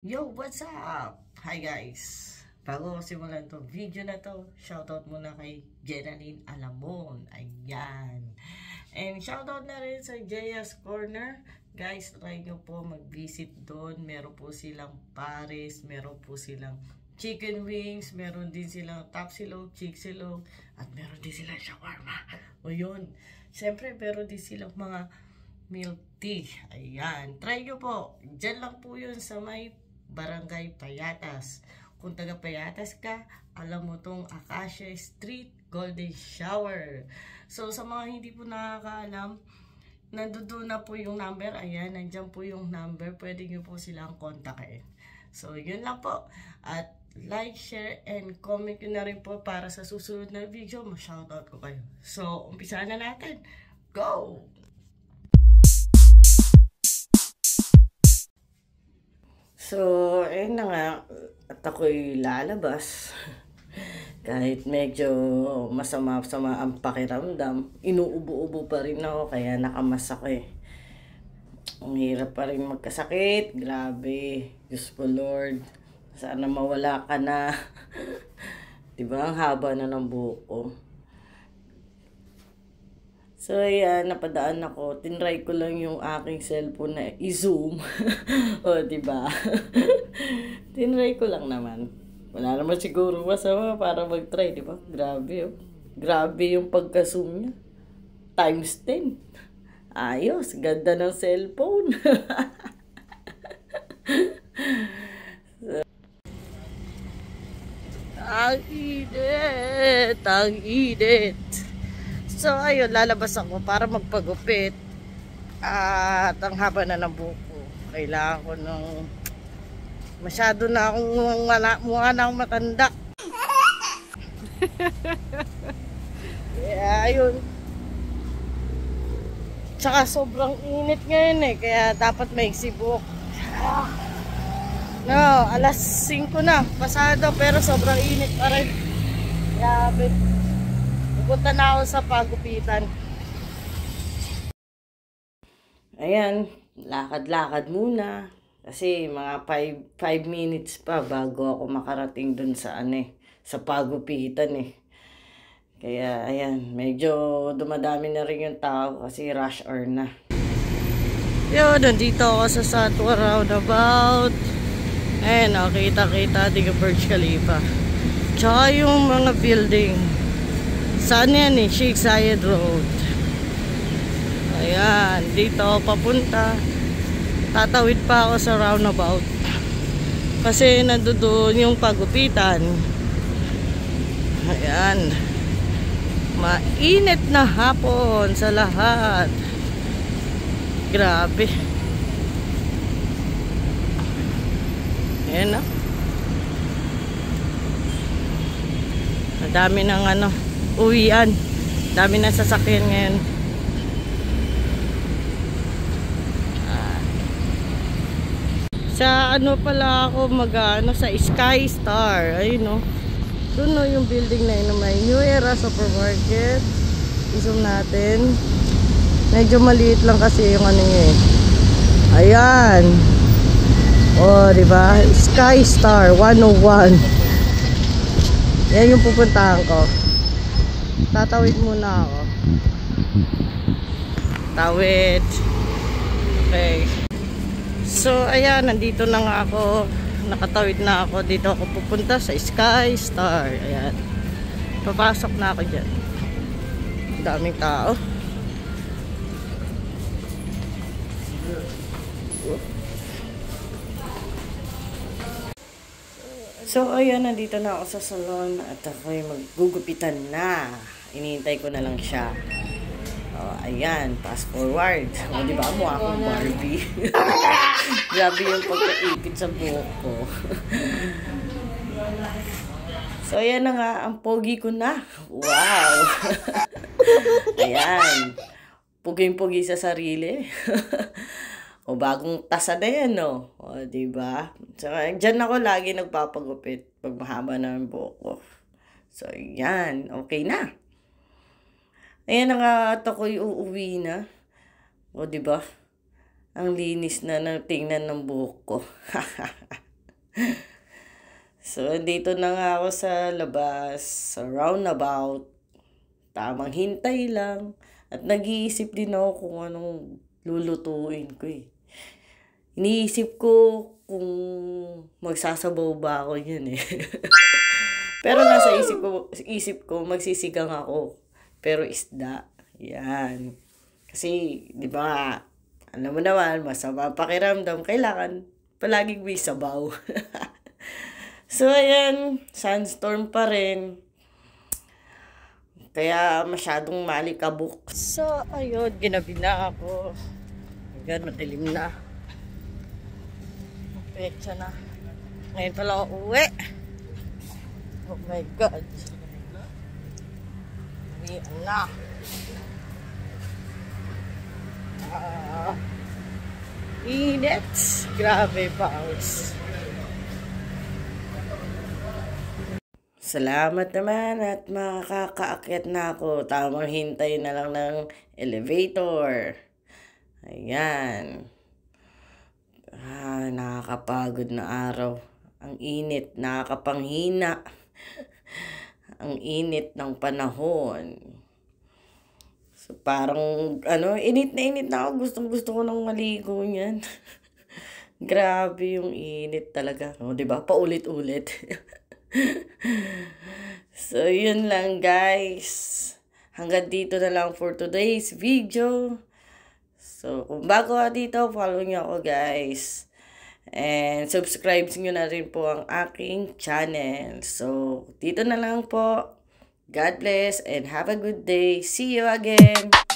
Yo, what's up? Hi guys! Bago ko simulan itong video na to, shoutout muna kay Jenaline Alamon. Ayan. And shoutout na rin sa Jaya's Corner. Guys, try nyo po mag-visit doon. Meron po silang pares, meron po silang chicken wings, meron din silang tapsilog, chicsilog, at meron din silang shawarma. O yun. Siyempre, meron din silang mga milk tea. Ayan. Try nyo po. Diyan lang po yun sa may Barangay Payatas. Kung taga Payatas ka, alam mo tong Acacia Street, Golden Shower. So, sa mga hindi po nakakaalam, nandoon na po yung number. Ayan, nandyan po yung number. Pwede nyo po silang kontakin. So, yun lang po. At like, share, and comment nyo na rin po para sa susunod na video, ma-shoutout ko kayo. So, umpisa na natin. Go! So, ayun na nga, at ako'y lalabas. Kahit medyo masama-sama ang pakiramdam, inuubo-ubo pa rin ako, kaya nakamas ako eh. Ang hirap pa rin magkasakit, grabe. Diyos ko Lord, sana mawala ka na. Diba, ang haba na ng buhok ko. So, ayan, napadaan ako. Tinry ko lang yung aking cellphone na i-zoom. O, diba? Tinry ko lang naman. Wala naman siguro masama para mag-try, diba? Grabe, oh. Grabe yung pagka-zoom niya. Times 10. Ayos, ganda ng cellphone. Ang init! Ang init! So, ayun, lalabas ako para magpagupit. At ang haba na ng buko. Kailangan ko ng... Masyado na akong mukha na akong matanda. Kaya, ayun. Tsaka sobrang init ngayon eh. Kaya dapat may buhok. No, alas 5 na. Pasado pero sobrang init pa rin. Grabe. Pupunta na ako sa pagupitan. Ayan, lakad-lakad muna. Kasi mga 5 minutes pa bago ako makarating dun sa sa pagupitan eh. Kaya ayan, medyo dumadami na rin yung tao kasi rush hour na. Yo, nandito ako sa Satwa Roundabout. Ayan, kita-kita di ka Burj Khalifa. Tsaka yung mga building. Saan yan eh? Sheikh Zayed Road. Ayan, dito ako papunta. Tatawid pa ako sa roundabout. Kasi nandoon yung pagupitan. Ayan. Mainit na hapon sa lahat. Grabe. Ayan na. Madami ng uwian. Dami ng sasakyan ngayon. Sa pala ako sa Sky Star. Ayun no. Doon no yung building na yun, may New Era Supermarket. I-zoom natin. Medyo maliit lang kasi yung niya eh. Ayan. Oh, di ba? Sky Star 101. Yan yung pupuntahan ko. Tatawid muna ako. Tawid. Okay. So, ayan, nandito na nga ako. Nakatawid na ako. Dito ako pupunta sa Sky Star. Ayan. Papasok na ako dyan. Daming tao. So, ayan, nandito na ako sa salon. At ako'y maggugupitan na. Inihintay ko na lang siya. Oh, ayan, fast forward. O, diba, mukha akong Barbie. Grabe yung pagkaipit sa buhok ko. So, ayan na nga, ang pogi ko na. Wow! Ayan. Puging-pugi sa sarili. O, bagong tasa na yan, no? O, diba? So, dyan ako lagi nagpapagupit pag mahaba na ang buhok ko. So, ayan. Okay na. Ayan na nga at ako'y uuwi na. O, diba? Ang linis na ng tingnan ng buhok ko. So, dito na nga ako sa labas, sa roundabout. Tamang hintay lang. At nag-iisip din ako kung anong lulutuin ko eh. Iniisip ko kung magsasabaw ba ako yan eh. Pero nasa isip ko magsisigang ako. Pero isda. Yan. Kasi, di ba, alam mo naman, masama pakiramdam, kailangan palaging may sabaw. So, ayan, sandstorm pa rin. Kaya masyadong malikabok. So, ayun, ginabi na ako. Ayan, madilim na. Petsa na. Ngayon pala ako uwi. Oh my God. Uwian na. Init. Grabe, pause. Salamat naman at makakaakyat na ako. Tamang hintay na lang ng elevator. Ayan. Nakakapagod na araw. Ang init, nakakapanghina. Ang init ng panahon. So parang, init na ako. Gusto ko nang maligo niyan. Grabe yung init talaga. O, diba? Paulit-ulit. So, yun lang guys. Hanggang dito na lang for today's video. So, kung bago ka dito, follow nyo ako guys. And subscribe nyo na rin po ang aking channel. So, dito na lang po. God bless and have a good day. See you again.